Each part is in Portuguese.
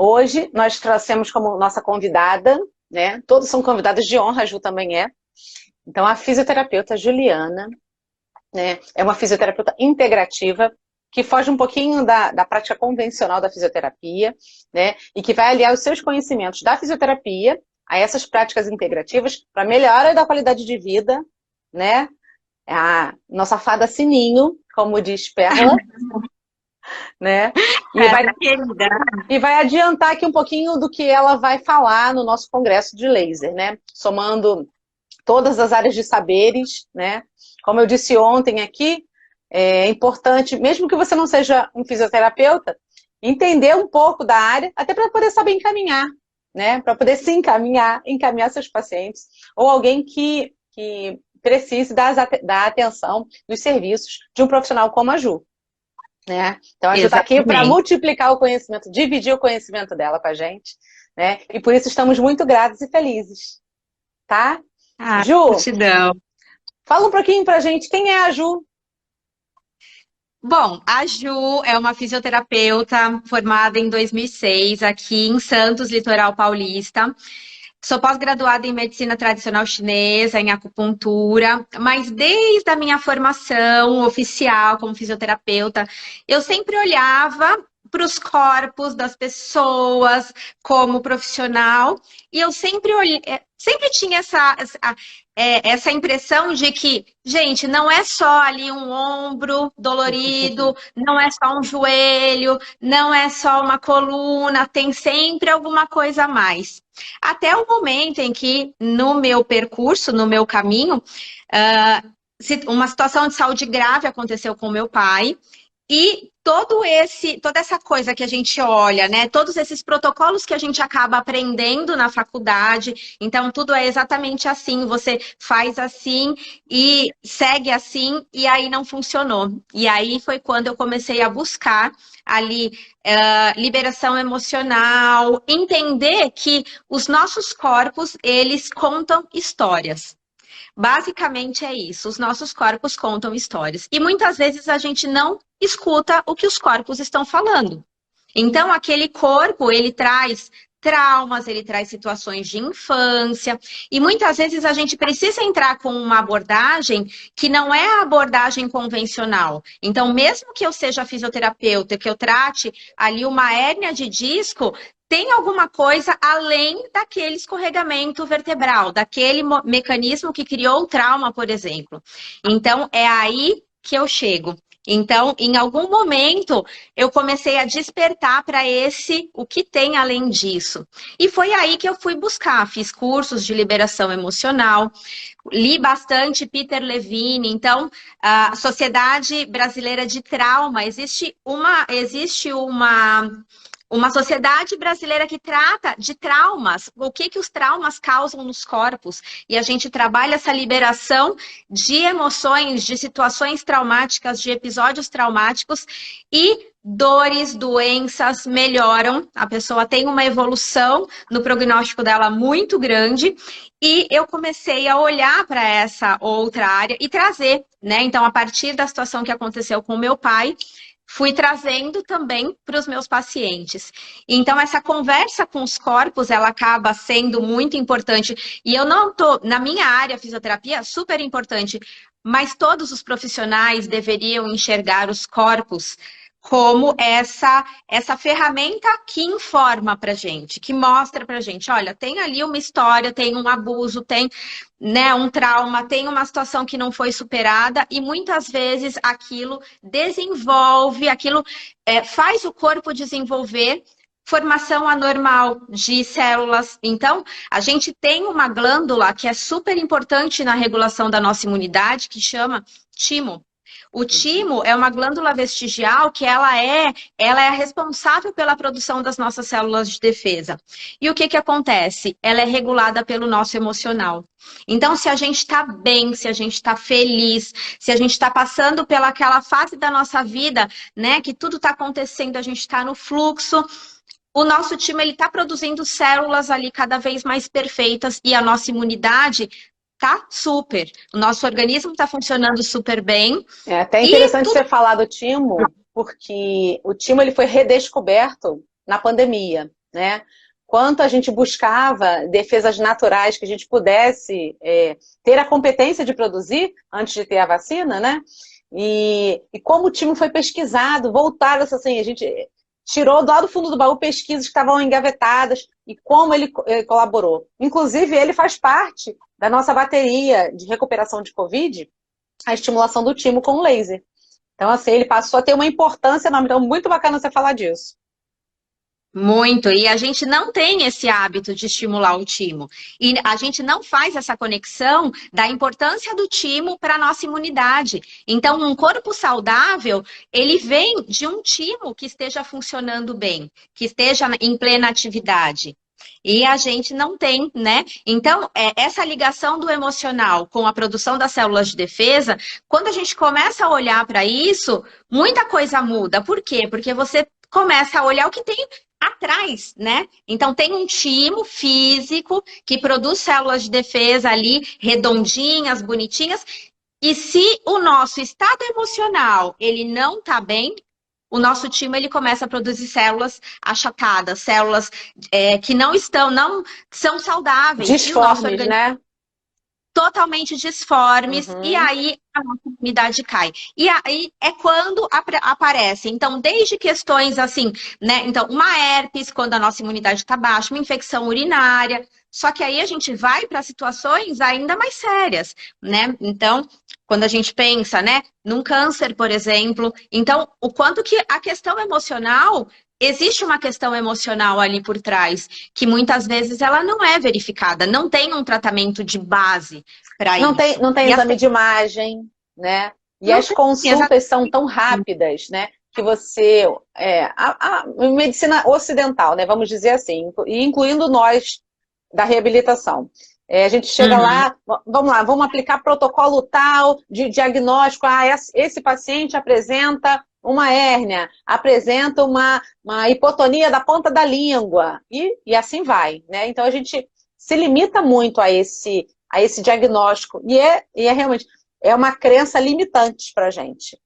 Hoje nós trouxemos como nossa convidada, né? Todos são convidados de honra, a Ju também é. Então, a fisioterapeuta Juliana, né? É uma fisioterapeuta integrativa que foge um pouquinho da prática convencional da fisioterapia, né? E que vai aliar os seus conhecimentos da fisioterapia a essas práticas integrativas para melhora da qualidade de vida, né? A nossa fada sininho, como diz Perla, né? E vai adiantar aqui um pouquinho do que ela vai falar no nosso congresso de laser, né? Somando todas as áreas de saberes, né? Como eu disse ontem aqui, é importante, mesmo que você não seja um fisioterapeuta, entender um pouco da área, até para poder saber encaminhar, né? Para poder se encaminhar seus pacientes, ou alguém que precise da atenção dos serviços de um profissional como a Ju. Né? Então a Ju está aqui para multiplicar o conhecimento, dividir o conhecimento dela com a gente, né? E por isso estamos muito gratos e felizes, tá? Ju, gratidão. Fala um pouquinho pra gente, quem é a Ju? Bom, a Ju é uma fisioterapeuta formada em 2006 aqui em Santos, litoral paulista. Sou pós-graduada em medicina tradicional chinesa, em acupuntura, mas desde a minha formação oficial como fisioterapeuta, eu sempre olhava para os corpos das pessoas como profissional e eu sempre tinha essa impressão de que, gente, não é só ali um ombro dolorido, não é só um joelho, não é só uma coluna, tem sempre alguma coisa a mais. Até o momento em que, no meu percurso, no meu caminho, uma situação de saúde grave aconteceu com meu pai e toda essa coisa que a gente olha, né? Todos esses protocolos que a gente acaba aprendendo na faculdade, então tudo é exatamente assim, você faz assim e segue assim, e aí não funcionou. E aí foi quando eu comecei a buscar ali liberação emocional, entender que os nossos corpos, eles contam histórias. Basicamente é isso, os nossos corpos contam histórias. E muitas vezes a gente não escuta o que os corpos estão falando. Então, aquele corpo, ele traz traumas, ele traz situações de infância, e muitas vezes a gente precisa entrar com uma abordagem que não é a abordagem convencional. Então, mesmo que eu seja fisioterapeuta, que eu trate ali uma hérnia de disco, tem alguma coisa além daquele escorregamento vertebral, daquele mecanismo que criou o trauma, por exemplo. Então, é aí que eu chego. Então, em algum momento, eu comecei a despertar para o que tem além disso. E foi aí que eu fui buscar, fiz cursos de liberação emocional, li bastante Peter Levine. Então, a Sociedade Brasileira de Trauma, existe uma sociedade brasileira que trata de traumas, o que os traumas causam nos corpos, e a gente trabalha essa liberação de emoções, de situações traumáticas, de episódios traumáticos, e dores, doenças melhoram, a pessoa tem uma evolução no prognóstico dela muito grande, e eu comecei a olhar para essa outra área e trazer, né? Então, a partir da situação que aconteceu com o meu pai, fui trazendo também para os meus pacientes. Então, essa conversa com os corpos, ela acaba sendo muito importante. E eu não estou, na minha área, fisioterapia, super importante, mas todos os profissionais deveriam enxergar os corpos como essa ferramenta que informa para gente, que mostra para gente, olha, tem ali uma história, tem um abuso, tem, né, um trauma, tem uma situação que não foi superada, e muitas vezes aquilo desenvolve, faz o corpo desenvolver formação anormal de células. Então, a gente tem uma glândula que é super importante na regulação da nossa imunidade, que chama timo. O timo é uma glândula vestigial que ela é responsável pela produção das nossas células de defesa. E o que acontece? Ela é regulada pelo nosso emocional. Então, se a gente está bem, se a gente está feliz, se a gente está passando pelaquela fase da nossa vida, né, que tudo está acontecendo, a gente está no fluxo, o nosso timo está produzindo células ali cada vez mais perfeitas, e a nossa imunidade tá super. O nosso organismo está funcionando super bem. É até interessante você falar do timo, porque o timo ele foi redescoberto na pandemia. né? Quanto a gente buscava defesas naturais que a gente pudesse ter a competência de produzir antes de ter a vacina, né? E como o time foi pesquisado, voltaram assim, a gente tirou lá do fundo do baú pesquisas que estavam engavetadas e como ele colaborou. Inclusive, ele faz parte da nossa bateria de recuperação de Covid, a estimulação do timo com laser. Então, assim, ele passou a ter uma importância enorme. Então, muito bacana você falar disso. Muito, e a gente não tem esse hábito de estimular o timo. E a gente não faz essa conexão da importância do timo para a nossa imunidade. Então, um corpo saudável, ele vem de um timo que esteja funcionando bem, que esteja em plena atividade. E a gente não tem, né? Então, essa ligação do emocional com a produção das células de defesa, quando a gente começa a olhar para isso, muita coisa muda. Por quê? Porque você começa a olhar o que tem atrás, né? Então tem um timo físico que produz células de defesa ali, redondinhas, bonitinhas, e se o nosso estado emocional, ele não tá bem, o nosso timo, ele começa a produzir células achatadas, células que não são saudáveis. Disformes, né? Totalmente disformes, e aí a nossa imunidade cai. E aí é quando aparece. Então, desde questões assim, né? Então, uma herpes, quando a nossa imunidade está baixa, uma infecção urinária. Só que aí a gente vai para situações ainda mais sérias, né? Então, quando a gente pensa, né, num câncer, por exemplo, então, o quanto que a questão emocional. Existe uma questão emocional ali por trás, que muitas vezes ela não é verificada, não tem um tratamento de base para isso. Não tem exame de imagem, né? E as consultas são tão rápidas, né? Que você... a medicina ocidental, né? Vamos dizer assim, e incluindo nós da reabilitação. A gente chega lá, vamos aplicar protocolo tal de diagnóstico. Esse paciente apresenta uma hérnia, apresenta uma hipotonia da ponta da língua, e assim vai, né? Então a gente se limita muito a esse diagnóstico, e realmente uma crença limitante para a gente.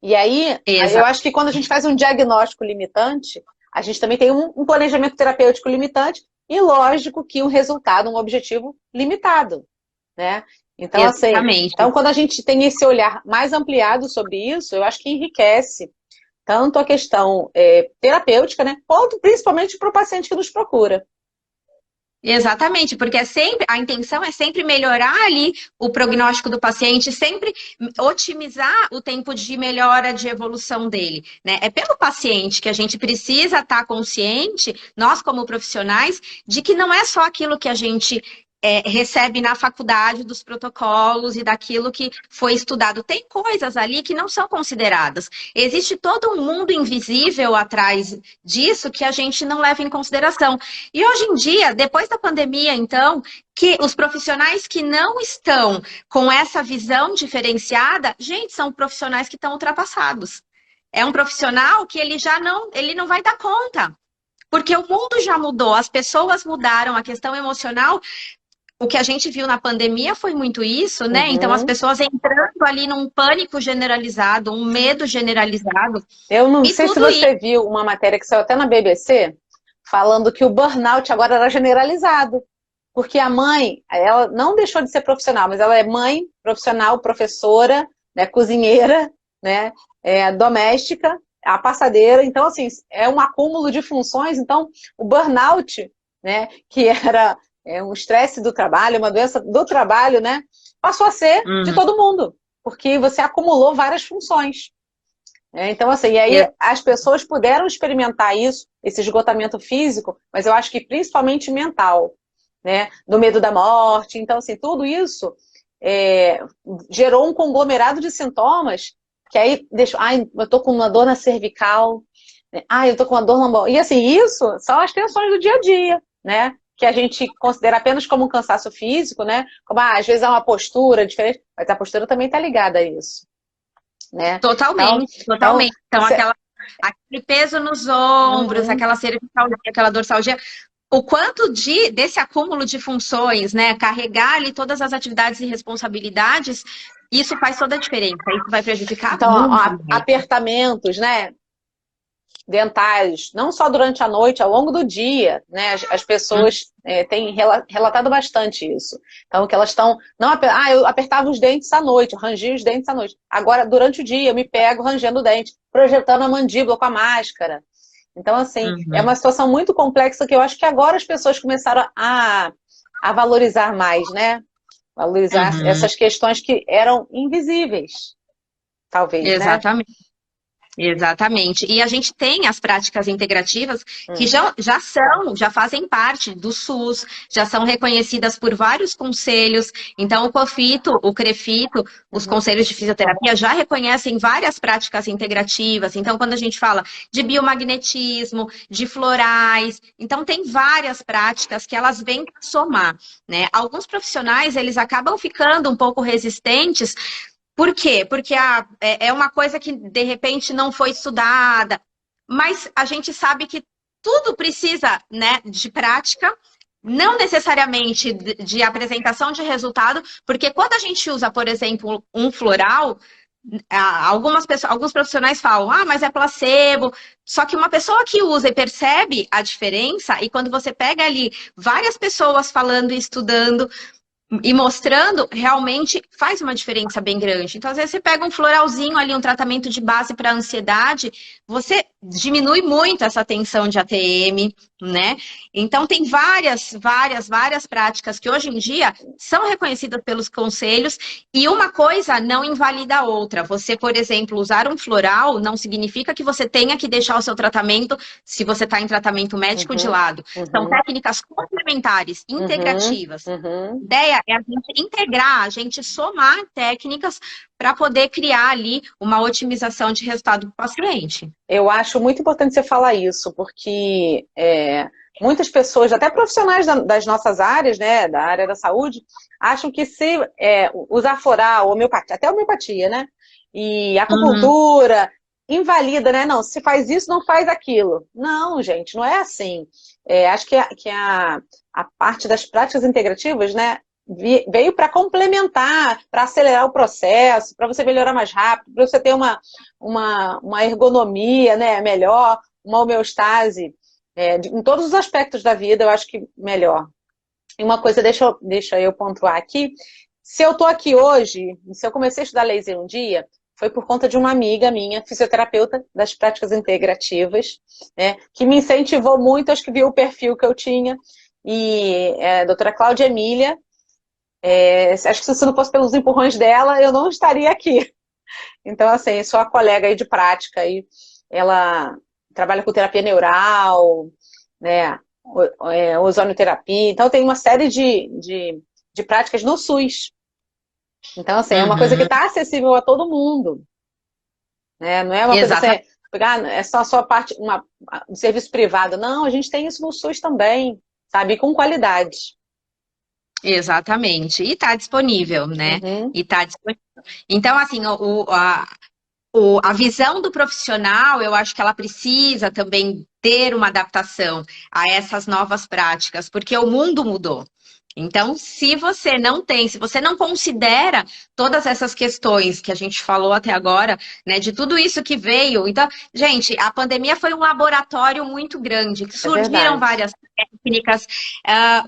E aí, eu acho que quando a gente faz um diagnóstico limitante, a gente também tem um planejamento terapêutico limitante, e lógico que um resultado, um objetivo limitado, né? Então, assim, quando a gente tem esse olhar mais ampliado sobre isso, eu acho que enriquece tanto a questão terapêutica, né, quanto principalmente para o paciente que nos procura. Exatamente, porque a intenção é sempre melhorar ali o prognóstico do paciente, sempre otimizar o tempo de melhora de evolução dele, né? É pelo paciente que a gente precisa estar consciente, nós como profissionais, de que não é só aquilo que a gente recebe na faculdade dos protocolos e daquilo que foi estudado. Tem coisas ali que não são consideradas. Existe todo um mundo invisível atrás disso que a gente não leva em consideração. E hoje em dia, depois da pandemia, então, que os profissionais que não estão com essa visão diferenciada, gente, são profissionais que estão ultrapassados. É um profissional que ele não vai dar conta. Porque o mundo já mudou, as pessoas mudaram, a questão emocional. O que a gente viu na pandemia foi muito isso, né? Então, as pessoas entrando ali num pânico generalizado, um medo generalizado. Eu não sei se você viu uma matéria que saiu até na BBC, falando que o burnout agora era generalizado. Porque a mãe, ela não deixou de ser profissional, mas ela é mãe, profissional, professora, né, cozinheira, né, doméstica, a passadeira. Então, assim, é um acúmulo de funções. Então, o burnout, né, que era... um estresse do trabalho, uma doença do trabalho, né? Passou a ser de todo mundo, porque você acumulou várias funções. Então, assim, e aí as pessoas puderam experimentar isso, esse esgotamento físico, mas eu acho que principalmente mental, né? Do medo da morte. Então, assim, tudo isso gerou um conglomerado de sintomas que aí deixou, eu tô com uma dor na cervical, né? Eu tô com uma dor lombar. E assim, isso são as tensões do dia a dia, né? Que a gente considera apenas como um cansaço físico, né? Como, às vezes é uma postura diferente, mas a postura também está ligada a isso, né? Totalmente. Então, aquele peso nos ombros, aquela cervicalgia, aquela dorsalgia, o quanto desse acúmulo de funções, né? Carregar ali todas as atividades e responsabilidades, isso faz toda a diferença, isso vai prejudicar muito. Apertamentos, né? dentais, não só durante a noite, ao longo do dia, né? As pessoas têm relatado bastante isso. Então, que elas estão... eu apertava os dentes à noite, eu rangia os dentes à noite. Agora, durante o dia, eu me pego rangendo o dente, projetando a mandíbula com a máscara. Então, assim, é uma situação muito complexa que eu acho que agora as pessoas começaram a valorizar mais, né? Valorizar essas questões que eram invisíveis, talvez, Exatamente. Né? Exatamente. E a gente tem as práticas integrativas que já fazem parte do SUS, já são reconhecidas por vários conselhos. Então, o COFITO, o CREFITO, os conselhos de fisioterapia já reconhecem várias práticas integrativas. Então, quando a gente fala de biomagnetismo, de florais, então tem várias práticas que elas vêm somar, né? Alguns profissionais, eles acabam ficando um pouco resistentes. Por quê? Porque é uma coisa que, de repente, não foi estudada, mas a gente sabe que tudo precisa, né, de prática, não necessariamente de apresentação de resultado, porque quando a gente usa, por exemplo, um floral, alguns profissionais falam, mas é placebo, só que uma pessoa que usa e percebe a diferença, e quando você pega ali várias pessoas falando e estudando, e mostrando, realmente faz uma diferença bem grande. Então, às vezes, você pega um floralzinho ali, um tratamento de base para ansiedade, você diminui muito essa tensão de ATM, né? Então, tem várias práticas que hoje em dia são reconhecidas pelos conselhos e uma coisa não invalida a outra. Você, por exemplo, usar um floral não significa que você tenha que deixar o seu tratamento, se você está em tratamento médico, de lado. São técnicas complementares, integrativas. A ideia é a gente integrar, a gente somar técnicas para poder criar ali uma otimização de resultado do paciente. Eu acho muito importante você falar isso, porque muitas pessoas, até profissionais das nossas áreas, né, da área da saúde, acham que se usar floral, homeopatia, até homeopatia, né, e acupuntura, invalida, né, não, se faz isso, não faz aquilo. Não, gente, não é assim. Acho que a parte das práticas integrativas, né, veio para complementar, para acelerar o processo, para você melhorar mais rápido, para você ter uma ergonomia, né, melhor, uma homeostase, em todos os aspectos da vida, eu acho que melhor. E uma coisa, deixa eu pontuar aqui, se eu estou aqui hoje, se eu comecei a estudar laser um dia, foi por conta de uma amiga minha, fisioterapeuta das práticas integrativas, né, que me incentivou muito, acho que viu o perfil que eu tinha, e a doutora Cláudia Emília. Acho que se não fosse pelos empurrões dela, eu não estaria aqui. Então, assim, sou a colega aí de prática, e ela trabalha com terapia neural, né, ozonioterapia, então tem uma série de práticas no SUS. Então, assim, é uma coisa que está acessível a todo mundo. Né? Não é uma coisa assim, é só a sua parte, um serviço privado. Não, a gente tem isso no SUS também, sabe? E com qualidade. Exatamente. E está disponível, né? E tá disponível. Então, assim, a visão do profissional, eu acho que ela precisa também ter uma adaptação a essas novas práticas, porque o mundo mudou. Então, se você não considera todas essas questões que a gente falou até agora, né, de tudo isso que veio. Então, gente, a pandemia foi um laboratório muito grande, que surgiram várias técnicas,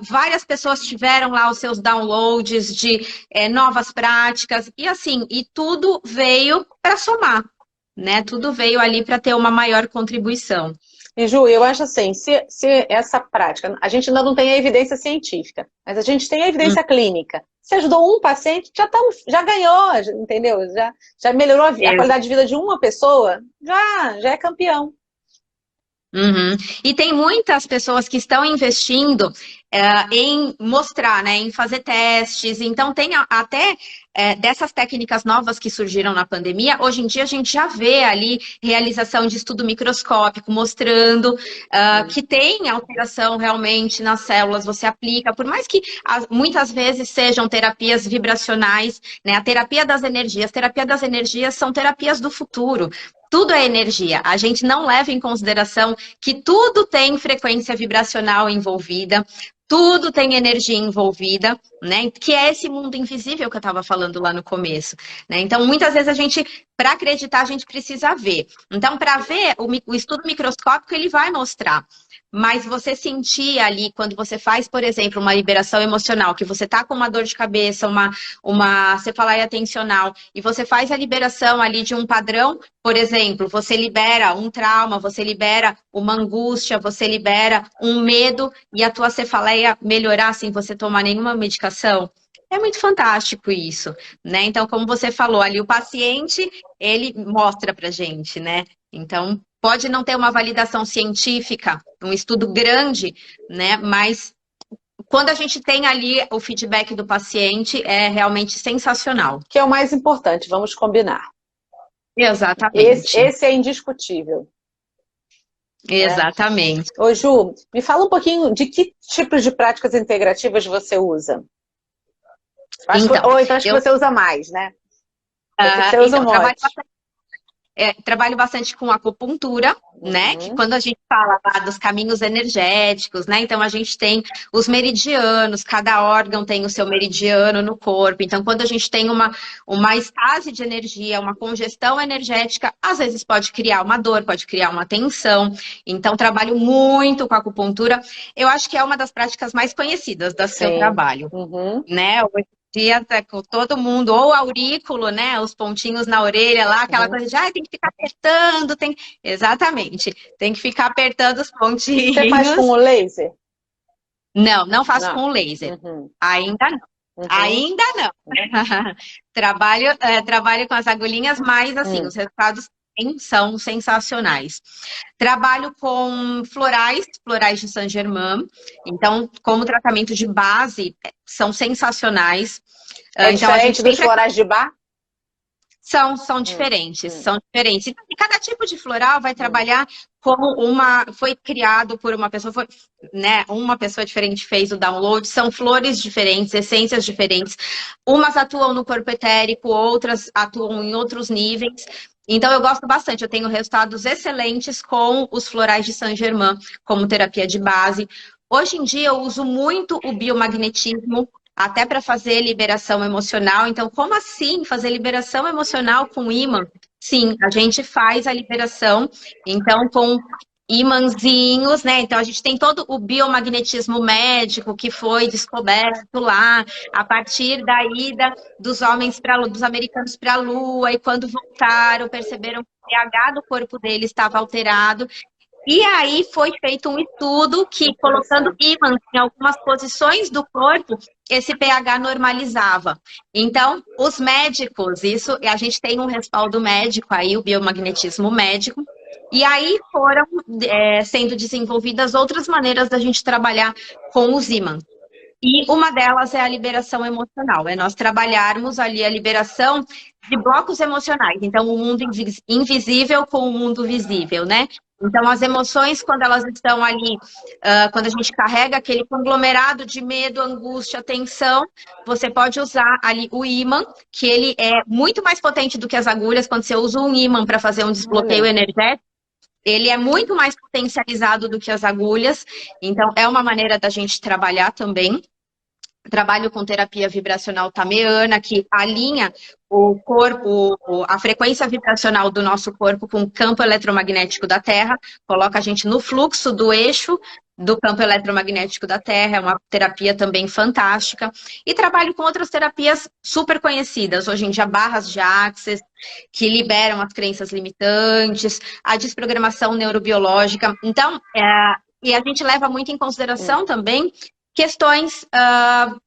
várias pessoas tiveram lá os seus downloads de novas práticas, e assim, e tudo veio para somar, né? Tudo veio ali para ter uma maior contribuição. E Ju, eu acho assim, se essa prática, a gente ainda não tem a evidência científica, mas a gente tem a evidência clínica. Se ajudou um paciente, já ganhou, entendeu? Já melhorou a qualidade de vida de uma pessoa, já é campeão. E tem muitas pessoas que estão investindo em mostrar, né, em fazer testes. Então, tem até dessas técnicas novas que surgiram na pandemia, hoje em dia a gente já vê ali realização de estudo microscópico, mostrando que tem alteração realmente nas células, você aplica, por mais que muitas vezes sejam terapias vibracionais, né, a terapia das energias são terapias do futuro. Tudo é energia. A gente não leva em consideração que tudo tem frequência vibracional envolvida, tudo tem energia envolvida, né? Que é esse mundo invisível que eu estava falando lá no começo, né? Então, muitas vezes para acreditar, a gente precisa ver. Então, para ver, o estudo microscópico, ele vai mostrar. Mas você sentir ali, quando você faz, por exemplo, uma liberação emocional, que você tá com uma dor de cabeça, uma cefaleia tensional, e você faz a liberação ali de um padrão, por exemplo, você libera um trauma, você libera uma angústia, você libera um medo, e a tua cefaleia melhorar sem você tomar nenhuma medicação. É muito fantástico isso, né? Então, como você falou ali, o paciente, ele mostra pra gente, né? Então, pode não ter uma validação científica, um estudo grande, né? Mas quando a gente tem ali o feedback do paciente, é realmente sensacional. Que é o mais importante, vamos combinar. Exatamente. Esse é indiscutível. Exatamente. Ô, Ju, me fala um pouquinho de que tipos de práticas integrativas você usa. Então, acho que você usa mais, né? Você usa um monte. Trabalho bastante com acupuntura, né? Que quando a gente fala lá dos caminhos energéticos, né? Então a gente tem os meridianos, cada órgão tem o seu meridiano no corpo. Então, quando a gente tem uma estase de energia, uma congestão energética, às vezes pode criar uma dor, pode criar uma tensão. Então, trabalho muito com acupuntura. Eu acho que é uma das práticas mais conhecidas do seu trabalho, né? Dia com todo mundo, ou aurículo, né? Os pontinhos na orelha lá, aquela coisa de tem que ficar apertando, exatamente, tem que ficar apertando os pontinhos. Você faz com o laser? Não faço com o laser. Ainda não. Ainda não. Trabalho com as agulhinhas, mas assim, os resultados são sensacionais. Trabalho com florais de Saint-Germain. Então, como tratamento de base, são sensacionais. É então, diferente dos florais de Bach? São diferentes, são diferentes. E cada tipo de floral vai trabalhar como foi criado por uma pessoa, né? Uma pessoa diferente fez o download, são flores diferentes, essências diferentes. Umas atuam no corpo etérico, outras atuam em outros níveis. Então, eu gosto bastante, eu tenho resultados excelentes com os florais de Saint-Germain como terapia de base. Hoje em dia, eu uso muito o biomagnetismo, até para fazer liberação emocional. Então, como assim fazer liberação emocional com ímã? Sim, a gente faz a liberação, então, com imãzinhos, né? Então, a gente tem todo o biomagnetismo médico que foi descoberto lá, a partir da ida dos americanos para a Lua, e quando voltaram, perceberam que o pH do corpo deles estava alterado. E aí foi feito um estudo que, colocando ímãs em algumas posições do corpo, esse pH normalizava. Então, os médicos, a gente tem um respaldo médico aí, o biomagnetismo médico, e aí foram sendo desenvolvidas outras maneiras da gente trabalhar com os ímãs. E uma delas é a liberação emocional, é nós trabalharmos ali a liberação de blocos emocionais. Então, o mundo invisível com o mundo visível, né? Então, as emoções, quando elas estão ali, quando a gente carrega aquele conglomerado de medo, angústia, tensão, você pode usar ali o ímã, que ele é muito mais potente do que as agulhas. Quando você usa um ímã para fazer um desbloqueio energético, ele é muito mais potencializado do que as agulhas. Então, é uma maneira da gente trabalhar também. Trabalho com terapia vibracional tameana, que alinha o corpo, a frequência vibracional do nosso corpo com o campo eletromagnético da Terra, coloca a gente no fluxo do eixo do campo eletromagnético da Terra, é uma terapia também fantástica. E trabalho com outras terapias super conhecidas, hoje em dia, barras de Access, que liberam as crenças limitantes, a desprogramação neurobiológica. Então, e a gente leva muito em consideração também questões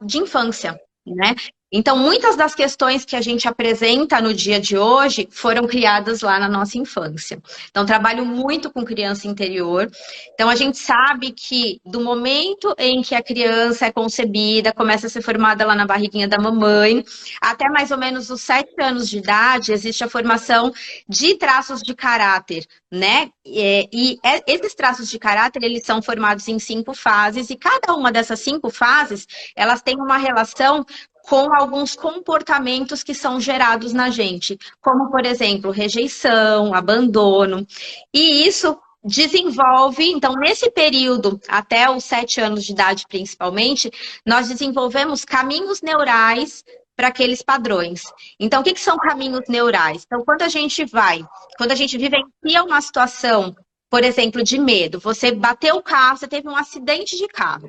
de infância, né? Então, muitas das questões que a gente apresenta no dia de hoje foram criadas lá na nossa infância. Então, trabalho muito com criança interior. Então, a gente sabe que do momento em que a criança é concebida, começa a ser formada lá na barriguinha da mamãe, até mais ou menos os 7 anos de idade, existe a formação de traços de caráter, né? E esses traços de caráter, eles são formados em 5 fases, e cada uma dessas 5 fases, elas têm uma relação com alguns comportamentos que são gerados na gente, como, por exemplo, rejeição, abandono. E isso desenvolve, então, nesse período, até os 7 anos de idade principalmente, nós desenvolvemos caminhos neurais para aqueles padrões. Então, o que são caminhos neurais? Então, quando a gente vivencia uma situação, por exemplo, de medo, você bateu o carro, você teve um acidente de carro.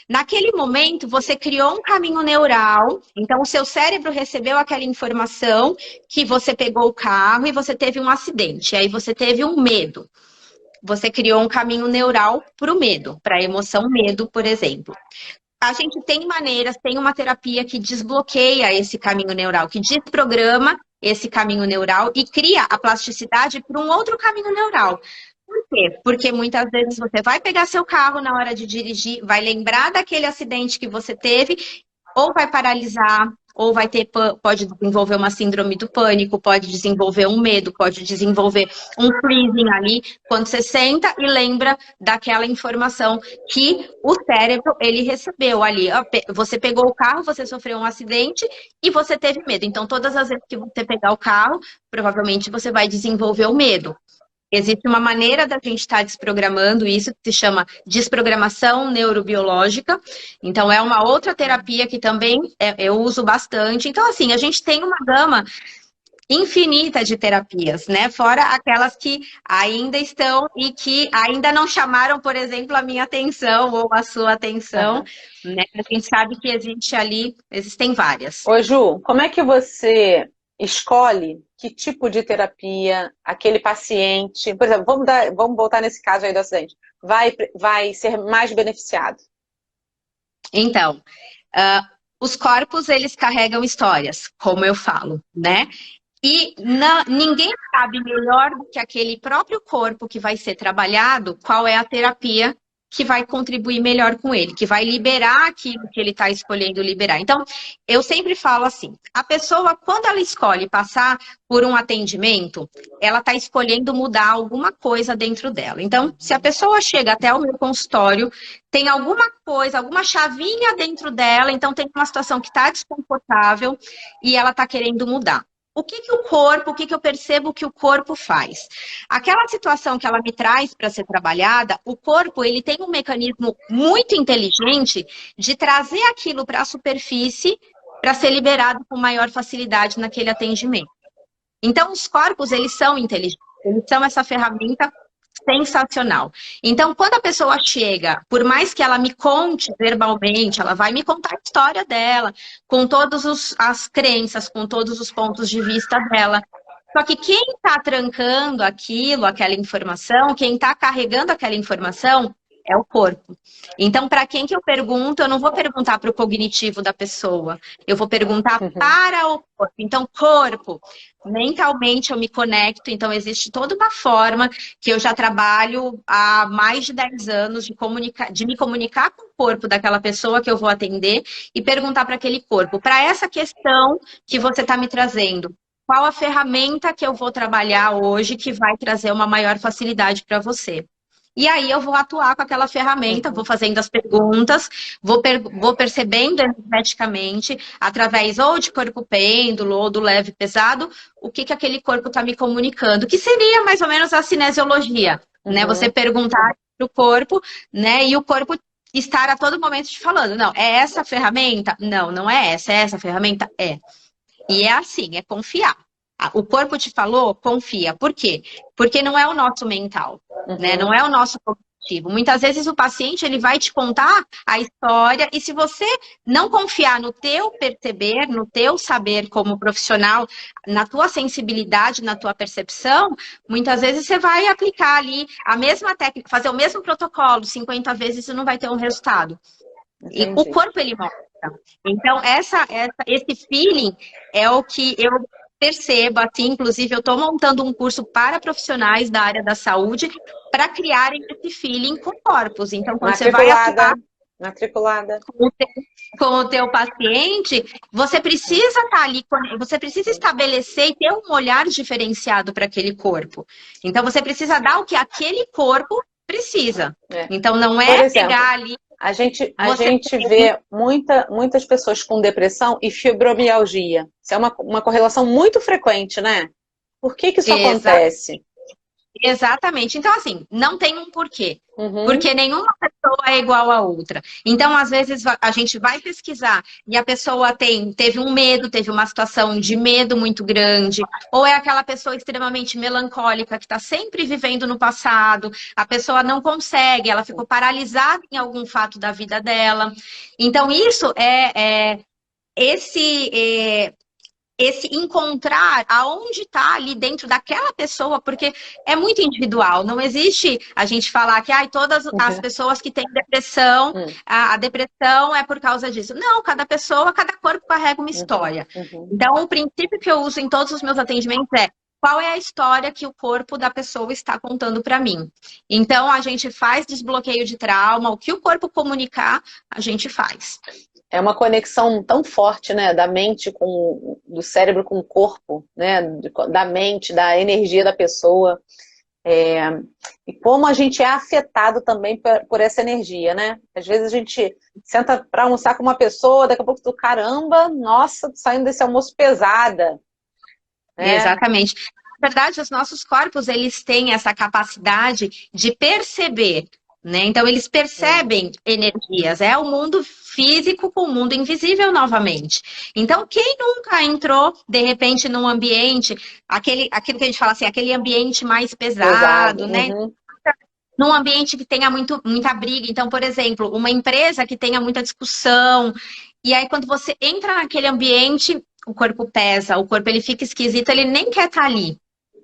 Naquele momento, você criou um caminho neural, então o seu cérebro recebeu aquela informação que você pegou o carro e você teve um acidente, aí você teve um medo. Você criou um caminho neural para o medo, para a emoção medo, por exemplo. A gente tem maneiras, tem uma terapia que desbloqueia esse caminho neural, que desprograma esse caminho neural e cria a plasticidade para um outro caminho neural. Por quê? Porque muitas vezes você vai pegar seu carro na hora de dirigir, vai lembrar daquele acidente que você teve, ou vai paralisar, ou pode desenvolver uma síndrome do pânico, pode desenvolver um medo, pode desenvolver um freezing ali, quando você senta e lembra daquela informação que o cérebro, ele recebeu ali. Você pegou o carro, você sofreu um acidente e você teve medo. Então, todas as vezes que você pegar o carro, provavelmente você vai desenvolver o medo. Existe uma maneira da gente estar desprogramando isso, que se chama desprogramação neurobiológica. Então, é uma outra terapia que também eu uso bastante. Então, assim, a gente tem uma gama infinita de terapias, né? Fora aquelas que ainda estão e que ainda não chamaram, por exemplo, a minha atenção ou a sua atenção, né? A gente sabe que existem várias. Ô, Ju, como é que você escolhe que tipo de terapia aquele paciente, por exemplo, vamos voltar nesse caso aí do acidente, vai ser mais beneficiado? Então, os corpos, eles carregam histórias, como eu falo, né? E ninguém sabe melhor do que aquele próprio corpo que vai ser trabalhado qual é a terapia que vai contribuir melhor com ele, que vai liberar aquilo que ele está escolhendo liberar. Então, eu sempre falo assim, a pessoa, quando ela escolhe passar por um atendimento, ela está escolhendo mudar alguma coisa dentro dela. Então, se a pessoa chega até o meu consultório, tem alguma coisa, alguma chavinha dentro dela, então tem uma situação que está desconfortável e ela está querendo mudar. O que eu percebo que o corpo faz? Aquela situação que ela me traz para ser trabalhada, o corpo, ele tem um mecanismo muito inteligente de trazer aquilo para a superfície para ser liberado com maior facilidade naquele atendimento. Então, os corpos, eles são inteligentes, eles são essa ferramenta sensacional. Então, quando a pessoa chega, por mais que ela me conte verbalmente, ela vai me contar a história dela, com todas as crenças, com todos os pontos de vista dela. Só que quem está trancando aquela informação, quem está carregando aquela informação, é o corpo. Então, para quem que eu pergunto, eu não vou perguntar para o cognitivo da pessoa, eu vou perguntar para o corpo. Então, corpo, mentalmente eu me conecto, então existe toda uma forma que eu já trabalho há mais de 10 anos de me comunicar com o corpo daquela pessoa que eu vou atender e perguntar para aquele corpo, para essa questão que você está me trazendo, qual a ferramenta que eu vou trabalhar hoje que vai trazer uma maior facilidade para você? E aí eu vou atuar com aquela ferramenta, vou fazendo as perguntas, vou percebendo energeticamente, através ou de corpo pêndulo ou do leve pesado, o que aquele corpo está me comunicando, que seria mais ou menos a cinesiologia, né? Você perguntar para o corpo, né? E o corpo estar a todo momento te falando, não, é essa a ferramenta? Não, não é essa ferramenta? É. E é assim, é confiar. O corpo te falou, confia. Por quê? Porque não é o nosso mental, né? Não é o nosso cognitivo. Muitas vezes o paciente ele vai te contar a história e se você não confiar no teu perceber, no teu saber como profissional, na tua sensibilidade, na tua percepção, muitas vezes você vai aplicar ali a mesma técnica, fazer o mesmo protocolo 50 vezes e não vai ter um resultado. E o corpo ele mostra. Então, esse feeling é o que eu percebo, assim, inclusive eu estou montando um curso para profissionais da área da saúde para criarem esse feeling com corpos. Então, quando você vai atuar com o teu paciente, você precisa estar ali, você precisa estabelecer e ter um olhar diferenciado para aquele corpo. Então, você precisa dar o que aquele corpo precisa. Então, não é pegar ali... A gente vê muitas pessoas com depressão e fibromialgia. Isso é uma correlação muito frequente, né? Por que isso acontece? Exatamente. Então, assim, não tem um porquê. Uhum. Porque nenhuma pessoa é igual à outra. Então, às vezes, a gente vai pesquisar e a pessoa teve um medo, teve uma situação de medo muito grande, ou é aquela pessoa extremamente melancólica que está sempre vivendo no passado, a pessoa não consegue, ela ficou paralisada em algum fato da vida dela. Então, isso esse. Esse encontrar aonde está ali dentro daquela pessoa, porque é muito individual. Não existe a gente falar que todas as Uhum. pessoas que têm depressão, a depressão é por causa disso. Não, cada pessoa, cada corpo carrega uma Uhum. história. Uhum. Então, o princípio que eu uso em todos os meus atendimentos é qual é a história que o corpo da pessoa está contando para mim. Então, a gente faz desbloqueio de trauma, o que o corpo comunicar, a gente faz. É uma conexão tão forte, né, da mente do cérebro com o corpo, né, da mente, da energia da pessoa. E como a gente é afetado também por essa energia, né? Às vezes a gente senta para almoçar com uma pessoa, daqui a pouco tu, caramba, nossa, tô saindo desse almoço pesada, né? Exatamente. Na verdade, os nossos corpos, eles têm essa capacidade de perceber, né? Então, eles percebem energias. É o mundo físico com o mundo invisível novamente. Então, quem nunca entrou, de repente, num ambiente, aquilo que a gente fala assim, aquele ambiente mais Pesado. pesado, né? Uhum. Num ambiente que tenha muita briga. Então, por exemplo, uma empresa que tenha muita discussão. E aí, quando você entra naquele ambiente, o corpo pesa, o corpo ele fica esquisito, ele nem quer estar ali.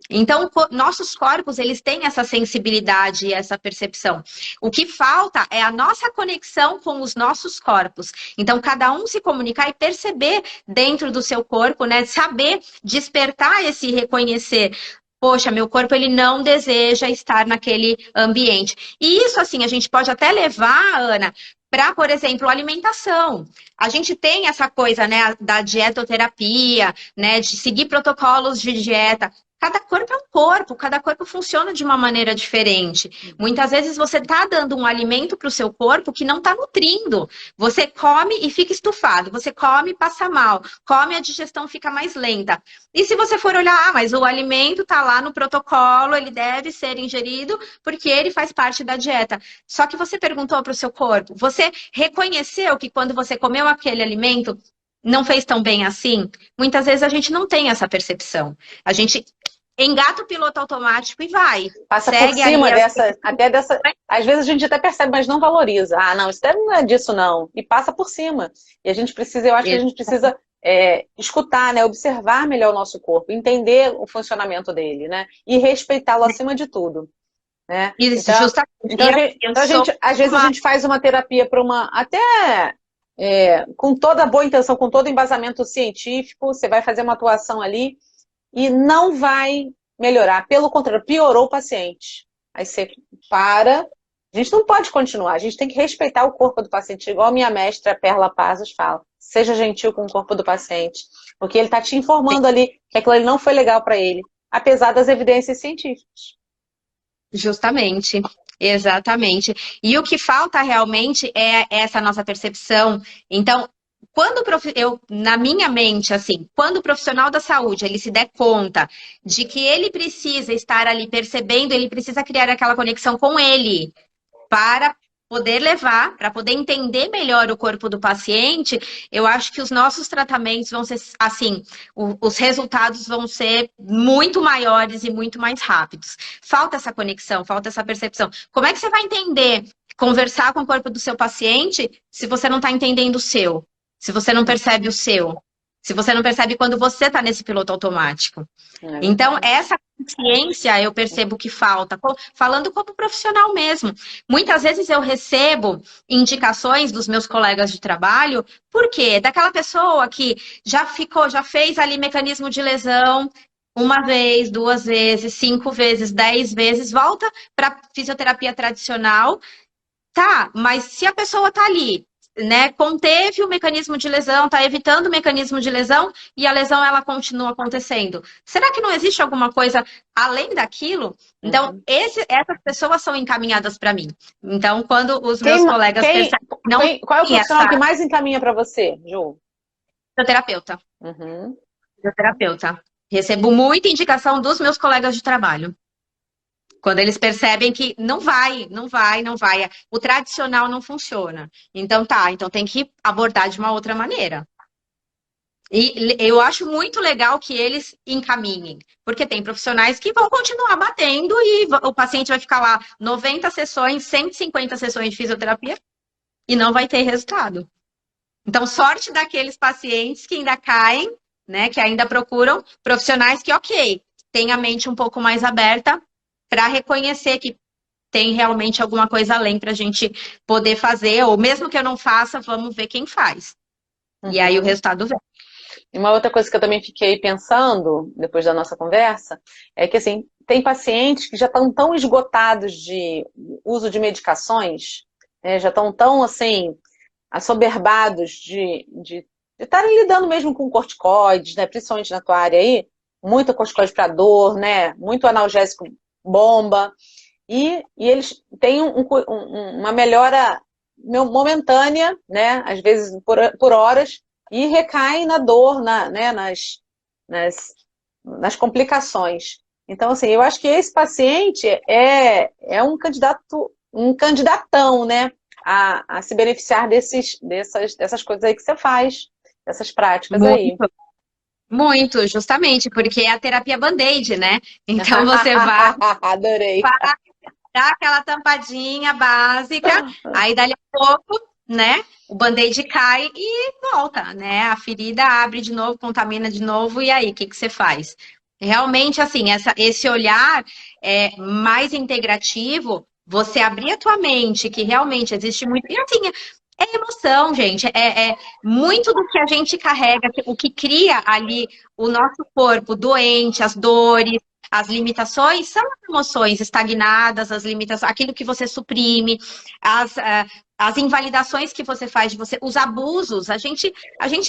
Então, nossos corpos, eles têm essa sensibilidade e essa percepção. O que falta é a nossa conexão com os nossos corpos. Então, cada um se comunicar e perceber dentro do seu corpo, né? Saber despertar esse reconhecer. Poxa, meu corpo ele não deseja estar naquele ambiente. E isso, assim, a gente pode até levar, Ana, para, por exemplo, alimentação. A gente tem essa coisa, né, da dietoterapia, né, de seguir protocolos de dieta. Cada corpo é um corpo, cada corpo funciona de uma maneira diferente. Muitas vezes você está dando um alimento para o seu corpo que não está nutrindo. Você come e fica estufado, você come e passa mal, come e a digestão fica mais lenta. E se você for olhar, mas o alimento está lá no protocolo, ele deve ser ingerido porque ele faz parte da dieta. Só que você perguntou para o seu corpo, você reconheceu que quando você comeu aquele alimento, não fez tão bem assim? Muitas vezes a gente não tem essa percepção. A gente engata o piloto automático e vai. Passa por Segue ali cima até dessa. Às vezes a gente até percebe, mas não valoriza. Ah, não, isso não é disso, não. E passa por cima. E a gente precisa, eu acho que a gente precisa escutar, né? Observar melhor o nosso corpo, entender o funcionamento dele, né? E respeitá-lo acima de tudo. Né? Isso, Então, justamente. às vezes a gente faz uma terapia para com toda boa intenção, com todo embasamento científico, você vai fazer uma atuação ali e não vai melhorar. Pelo contrário, piorou o paciente. Aí você para. A gente não pode continuar, a gente tem que respeitar o corpo do paciente, igual a minha mestra Perla Pazos fala. Seja gentil com o corpo do paciente, porque ele está te informando ali que aquilo ali não foi legal para ele, apesar das evidências científicas. Justamente, exatamente. E o que falta realmente é essa nossa percepção. Então, na minha mente, assim, quando o profissional da saúde ele se der conta de que ele precisa estar ali percebendo, ele precisa criar aquela conexão com ele para poder levar, para poder entender melhor o corpo do paciente, eu acho que os nossos tratamentos vão ser, assim, os resultados vão ser muito maiores e muito mais rápidos. Falta essa conexão, falta essa percepção. Como é que você vai entender, conversar com o corpo do seu paciente, se você não está entendendo o seu? Se você não percebe o seu? Se você não percebe quando você está nesse piloto automático? Então, essa consciência eu percebo que falta, falando como profissional mesmo. Muitas vezes eu recebo indicações dos meus colegas de trabalho, por quê? Daquela pessoa que já fez ali mecanismo de lesão uma vez, duas vezes, 5 vezes, 10 vezes, volta para fisioterapia tradicional. Tá, mas se a pessoa tá ali, né, conteve o mecanismo de lesão, tá evitando o mecanismo de lesão e a lesão ela continua acontecendo. Será que não existe alguma coisa além daquilo? Então, essas pessoas são encaminhadas para mim. Então, quando os meus colegas percebem, qual é o profissional que mais encaminha para você, Ju? Fisioterapeuta. Fisioterapeuta. Recebo muita indicação dos meus colegas de trabalho. Quando eles percebem que não vai, o tradicional não funciona. Então então tem que abordar de uma outra maneira. E eu acho muito legal que eles encaminhem, porque tem profissionais que vão continuar batendo e o paciente vai ficar lá 90 sessões, 150 sessões de fisioterapia e não vai ter resultado. Então, sorte daqueles pacientes que ainda caem, né, que ainda procuram profissionais que, ok, têm a mente um pouco mais aberta para reconhecer que tem realmente alguma coisa além para a gente poder fazer, ou mesmo que eu não faça, vamos ver quem faz. E aí o resultado vem. E uma outra coisa que eu também fiquei pensando, depois da nossa conversa, é que, assim, tem pacientes que já estão tão esgotados de uso de medicações, né, já estão tão, assim, assoberbados de estarem lidando mesmo com corticoides, né, principalmente na tua área aí, muito corticoide para dor, né, muito analgésico bomba, e eles têm uma melhora momentânea, né, às vezes por horas, e recai na dor, né, nas complicações. Então, assim, eu acho que esse paciente é um candidatão, né, a se beneficiar dessas coisas aí que você faz, dessas práticas aí. Muito, justamente, porque é a terapia Band-Aid, né? Então você vai Adorei. dar aquela tampadinha básica, aí dali a pouco, né? O Band-Aid cai e volta, né? A ferida abre de novo, contamina de novo, e aí, o que você faz? Realmente, assim, esse olhar mais integrativo, você abrir a tua mente, que realmente existe muito. E assim, é emoção, gente. É muito do que a gente carrega, o que cria ali o nosso corpo doente, as dores, as limitações, são as emoções estagnadas, as limitações, aquilo que você suprime, as invalidações que você faz, os abusos. A gente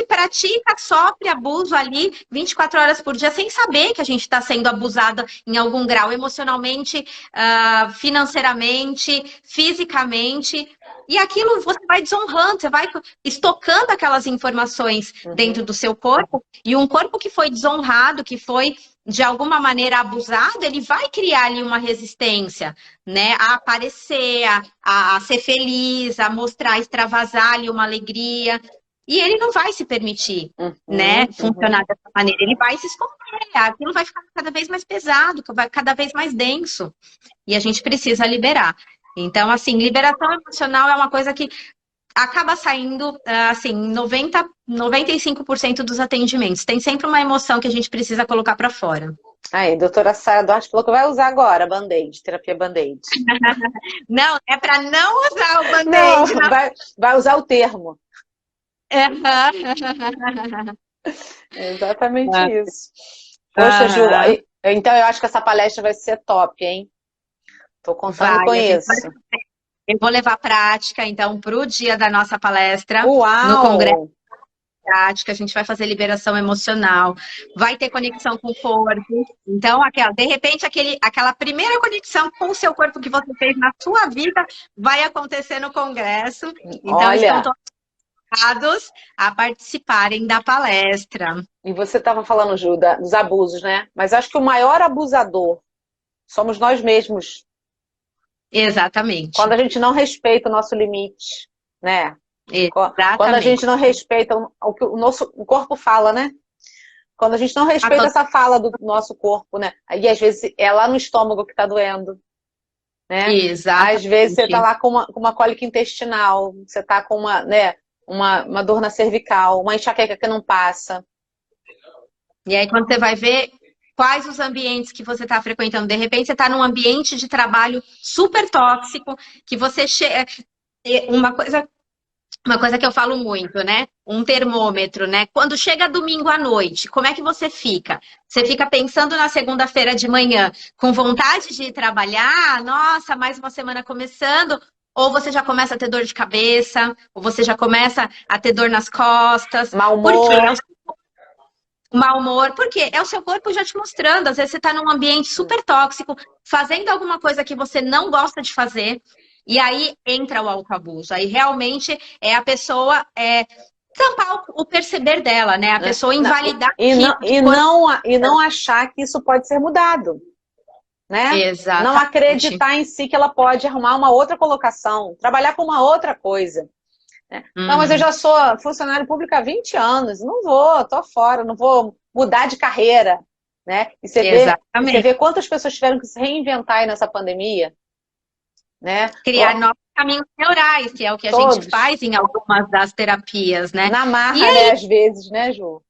pratica, sofre abuso ali 24 horas por dia, sem saber que a gente está sendo abusada em algum grau, emocionalmente, financeiramente, fisicamente. E aquilo você vai desonrando, você vai estocando aquelas informações dentro do seu corpo, e um corpo que foi desonrado, que foi de alguma maneira abusado, ele vai criar ali uma resistência, né, a aparecer, a ser feliz, a mostrar, a extravasar ali uma alegria, e ele não vai se permitir, né, funcionar dessa maneira, ele vai se esconder, aquilo vai ficar cada vez mais pesado, vai cada vez mais denso, e a gente precisa liberar. Então, assim, liberação emocional é uma coisa que acaba saindo, assim, 95% dos atendimentos. Tem sempre uma emoção que a gente precisa colocar para fora. Aí, doutora Sara Duarte falou que vai usar agora Band-Aid, terapia Band-Aid. Não, é para não usar o Band-Aid. Não, vai usar o termo. É exatamente isso. Poxa, Ju, então eu acho que essa palestra vai ser top, hein? Tô contando com isso. Eu vou levar prática, então, para o dia da nossa palestra. Uau! No Congresso de Prática, a gente vai fazer liberação emocional, vai ter conexão com o corpo. Então, de repente, aquela primeira conexão com o seu corpo que você fez na sua vida vai acontecer no Congresso. Então, estão todos convidados a participarem da palestra. E você estava falando, Ju, dos abusos, né? Mas acho que o maior abusador somos nós mesmos. Exatamente. Quando a gente não respeita o nosso limite, né? Exatamente. Quando a gente não respeita o que o corpo fala, né? Quando a gente não respeita essa fala do nosso corpo, né? Aí às vezes é lá no estômago que tá doendo, né? Exatamente. Às vezes você tá lá com uma cólica intestinal, você tá com uma dor na cervical, uma enxaqueca que não passa. E aí quando você vai ver quais os ambientes que você está frequentando, de repente você está num ambiente de trabalho super tóxico, que você chega... Uma coisa que eu falo muito, né? Um termômetro, né? Quando chega domingo à noite, como é que você fica? Você fica pensando na segunda-feira de manhã, com vontade de ir trabalhar? Nossa, mais uma semana começando. Ou você já começa a ter dor de cabeça, ou você já começa a ter dor nas costas. Mau humor. Por quê? Mau humor. Por quê? É o seu corpo já te mostrando. Às vezes você está num ambiente super tóxico, fazendo alguma coisa que você não gosta de fazer. E aí entra o autoabuso. Aí realmente é a pessoa tampar o perceber dela, né? A pessoa invalidar e não achar que isso pode ser mudado. né? Não Exatamente. acreditar em si que ela pode arrumar uma outra colocação, trabalhar com uma outra coisa. Né? Não, mas eu já sou funcionário público há 20 anos, não vou, tô fora, não vou mudar de carreira. Né? E você vê quantas pessoas tiveram que se reinventar aí nessa pandemia. Né? Criar novos caminhos neurais, que é o que a gente faz em algumas das terapias, né? Na marra, né, às vezes, né, Ju?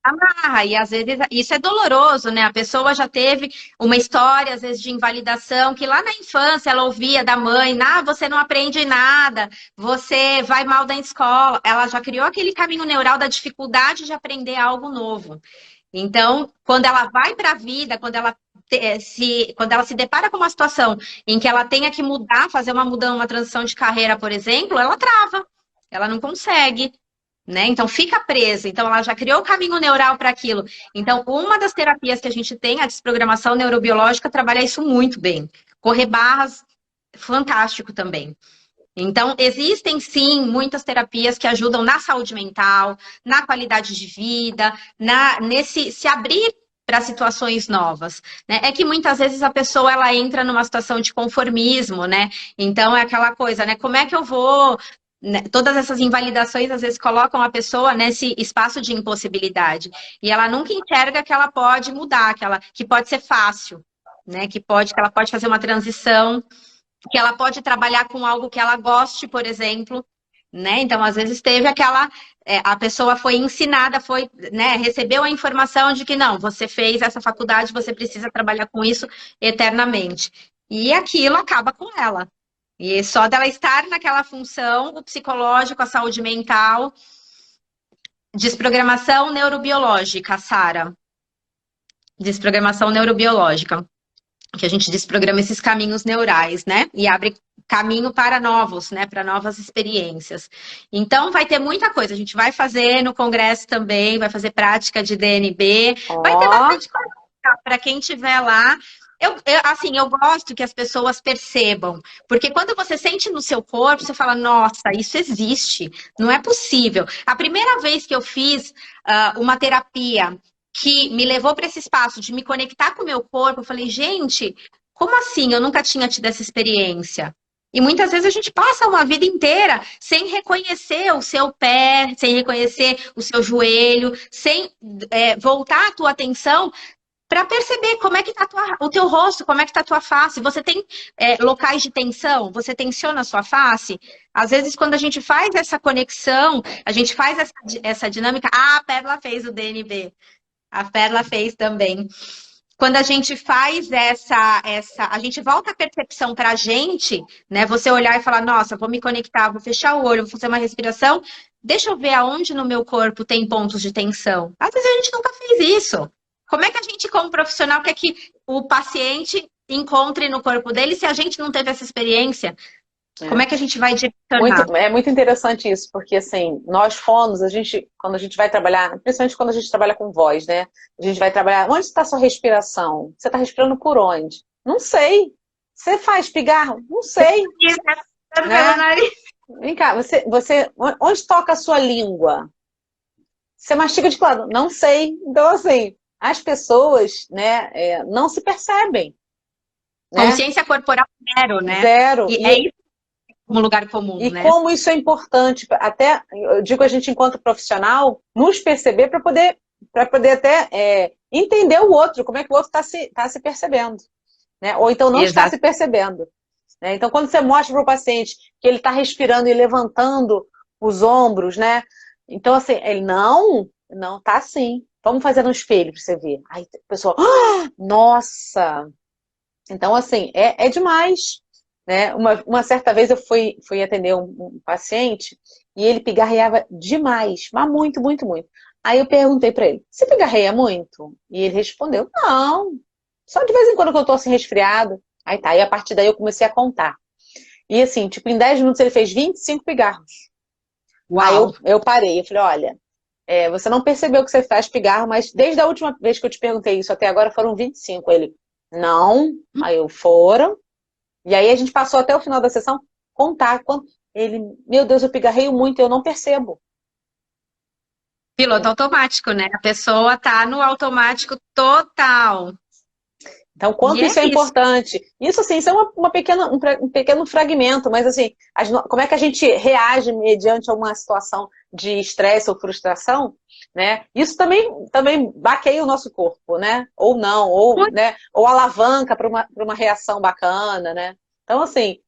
Amarra, e às vezes isso é doloroso, né? A pessoa já teve uma história, às vezes, de invalidação, que lá na infância ela ouvia da mãe, você não aprende nada, você vai mal da escola. Ela já criou aquele caminho neural da dificuldade de aprender algo novo. Então, quando ela vai para a vida, quando ela se depara com uma situação em que ela tenha que mudar, fazer uma mudança, uma transição de carreira, por exemplo, ela trava, ela não consegue. Né? Então fica presa, então ela já criou o caminho neural para aquilo. Então, uma das terapias que a gente tem, a desprogramação neurobiológica, trabalha isso muito bem. Correr barras, fantástico também. Então, existem sim muitas terapias que ajudam na saúde mental, na qualidade de vida, nesse se abrir para situações novas, né? É que muitas vezes a pessoa ela entra numa situação de conformismo, né? Então é aquela coisa, né? Como é que eu vou todas essas invalidações às vezes colocam a pessoa nesse espaço de impossibilidade e ela nunca enxerga que ela pode mudar, que pode ser fácil, né? Que ela pode fazer uma transição, que ela pode trabalhar com algo que ela goste, por exemplo, né? Então às vezes teve a pessoa foi ensinada, né, recebeu a informação de que não, você fez essa faculdade, você precisa trabalhar com isso eternamente. E aquilo acaba com ela. E só dela estar naquela função, o psicológico, a saúde mental, desprogramação neurobiológica, Sara. Desprogramação neurobiológica. Que a gente desprograma esses caminhos neurais, né? E abre caminho para novos, né? Para novas experiências. Então, vai ter muita coisa. A gente vai fazer no congresso também, vai fazer prática de DNB. Vai ter bastante coisa para quem estiver lá. Eu gosto que as pessoas percebam, porque quando você sente no seu corpo, você fala, nossa, isso existe, não é possível. A primeira vez que eu fiz uma terapia que me levou para esse espaço de me conectar com o meu corpo, eu falei, gente, como assim? Eu nunca tinha tido essa experiência. E muitas vezes a gente passa uma vida inteira sem reconhecer o seu pé, sem reconhecer o seu joelho, sem voltar a tua atenção para perceber como é que está o teu rosto, como é que está a tua face. Você tem locais de tensão? Você tensiona a sua face? Às vezes, quando a gente faz essa conexão, a gente faz essa dinâmica... Ah, a Perla fez o DNB. A Perla fez também. Quando a gente faz a gente volta a percepção para a gente, né? Você olhar e falar, nossa, vou me conectar, vou fechar o olho, vou fazer uma respiração. Deixa eu ver aonde no meu corpo tem pontos de tensão. Às vezes a gente nunca fez isso. Como é que a gente, como profissional, quer que o paciente encontre no corpo dele se a gente não teve essa experiência? Como é que a gente vai direcionar? É muito interessante isso, porque assim, nós fonos, quando a gente vai trabalhar, principalmente quando a gente trabalha com voz, né? A gente vai trabalhar, onde está a sua respiração? Você está respirando por onde? Não sei. Você faz pigarro? Não sei. Né? Vem cá, onde toca a sua língua? Você mastiga de que lado? Não sei. Então, assim, as pessoas, né, não se percebem. Né? Consciência corporal zero, né? Zero. E é isso como lugar comum, e né? Como isso é importante, até, eu digo a gente enquanto profissional, nos perceber para poder até entender o outro, como é que o outro está se percebendo. Né? Ou então não está se percebendo. Né? Então, quando você mostra para o paciente que ele está respirando e levantando os ombros, né? Então, assim, ele não tá assim. Vamos fazer no espelho para você ver. Aí a pessoa, nossa! Então, assim, é demais. Né? Uma certa vez eu fui atender um paciente e ele pigarreava demais, mas muito, muito, muito. Aí eu perguntei para ele, você pigarreia muito? E ele respondeu, não, só de vez em quando que eu tô assim resfriado. Aí tá, e a partir daí eu comecei a contar. E assim, tipo, em 10 minutos ele fez 25 pigarros. Uau. Aí eu parei, eu falei, olha, você não percebeu que você faz pigarro, mas desde a última vez que eu te perguntei isso até agora foram 25. Ele, não, aí eu foram. E aí a gente passou até o final da sessão contar quanto ele, meu Deus, eu pigarreio muito, eu não percebo. Piloto automático, né? A pessoa tá no automático total. Então, quanto isso é importante. Isso, assim, isso é um pequeno fragmento, mas, assim, como é que a gente reage mediante alguma situação de estresse ou frustração, né? Isso também baqueia o nosso corpo, né? Ou não, ou alavanca para uma reação bacana, né? Então, assim,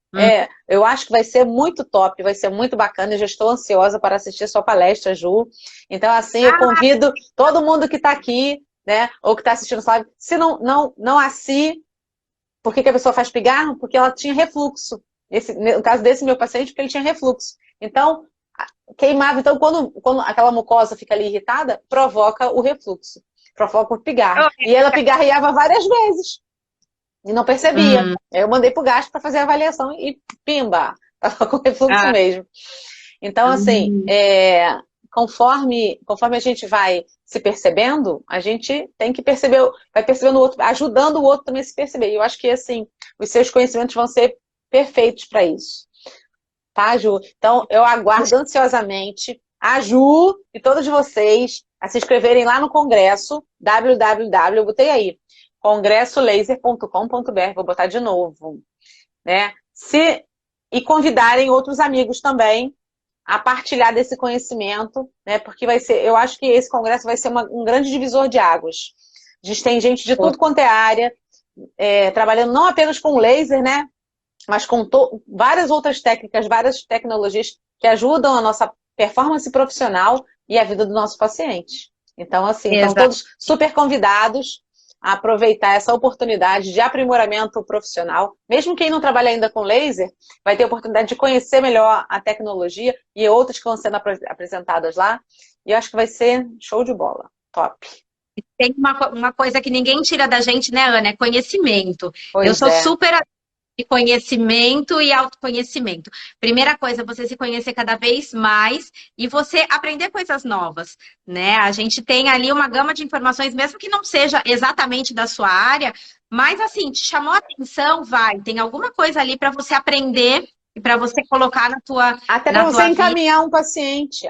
eu acho que vai ser muito top, vai ser muito bacana. Eu já estou ansiosa para assistir a sua palestra, Ju. Então, assim, eu convido todo mundo que está aqui, né, ou que está assistindo essa live, se não assi, por que a pessoa faz pigarro? Porque ela tinha refluxo. No caso desse meu paciente, porque ele tinha refluxo. Então, queimava. Então, quando aquela mucosa fica ali irritada, provoca o refluxo, provoca o pigarro. E ela pigarreava várias vezes e não percebia. Eu mandei pro gastro para fazer a avaliação e pimba, estava com refluxo mesmo. Então, assim, conforme a gente vai se percebendo, a gente tem que perceber, vai percebendo o outro, ajudando o outro também a se perceber. E eu acho que, assim, os seus conhecimentos vão ser perfeitos para isso. Tá, Ju? Então, eu aguardo ansiosamente a Ju e todos vocês a se inscreverem lá no congresso, www, eu botei aí, congressolaser.com.br, vou botar de novo, né? E convidarem outros amigos também a partilhar desse conhecimento, né? Porque eu acho que esse congresso vai ser um grande divisor de águas. A gente tem gente de tudo quanto é área, trabalhando não apenas com laser, né? Mas com várias outras técnicas, várias tecnologias que ajudam a nossa performance profissional e a vida do nosso paciente. Então, assim, estão todos super convidados a aproveitar essa oportunidade de aprimoramento profissional. Mesmo quem não trabalha ainda com laser, vai ter a oportunidade de conhecer melhor a tecnologia e outras que vão sendo apresentadas lá. E eu acho que vai ser show de bola. Top. Tem uma coisa que ninguém tira da gente, né, Ana? É conhecimento. Pois eu sou super de conhecimento e autoconhecimento. Primeira coisa, você se conhecer cada vez mais e você aprender coisas novas, né? A gente tem ali uma gama de informações, mesmo que não seja exatamente da sua área, mas assim, te chamou a atenção, tem alguma coisa ali para você aprender e para você colocar na tua até para você encaminhar um paciente.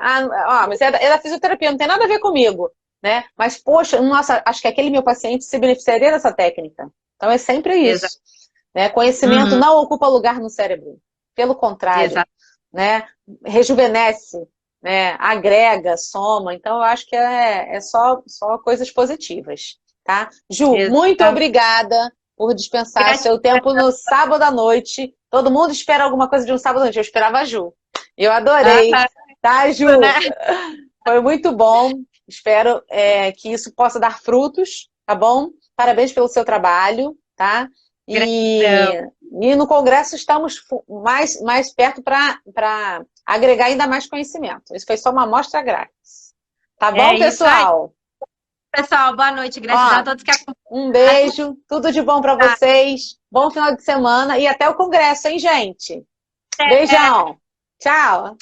Mas é da fisioterapia, não tem nada a ver comigo, né? Mas, poxa, nossa, acho que aquele meu paciente se beneficiaria dessa técnica. Então é sempre isso. Né? Conhecimento não ocupa lugar no cérebro. Pelo contrário, né? Rejuvenesce, né? Agrega, soma. Então, eu acho que é só coisas positivas. Tá? Ju, muito obrigada por dispensar seu tempo no sábado à noite. Todo mundo espera alguma coisa de um sábado à noite. Eu esperava a Ju. Eu adorei. Tá, Ju? Foi muito bom. Espero que isso possa dar frutos, tá bom? Parabéns pelo seu trabalho, tá? E no congresso estamos mais perto para agregar ainda mais conhecimento. Isso foi só uma amostra grátis. Tá bom, pessoal? Pessoal, boa noite. Gratidão a todos que acompanham. Um beijo, tudo de bom para vocês. Bom final de semana e até o congresso, hein, gente? Beijão. Tchau.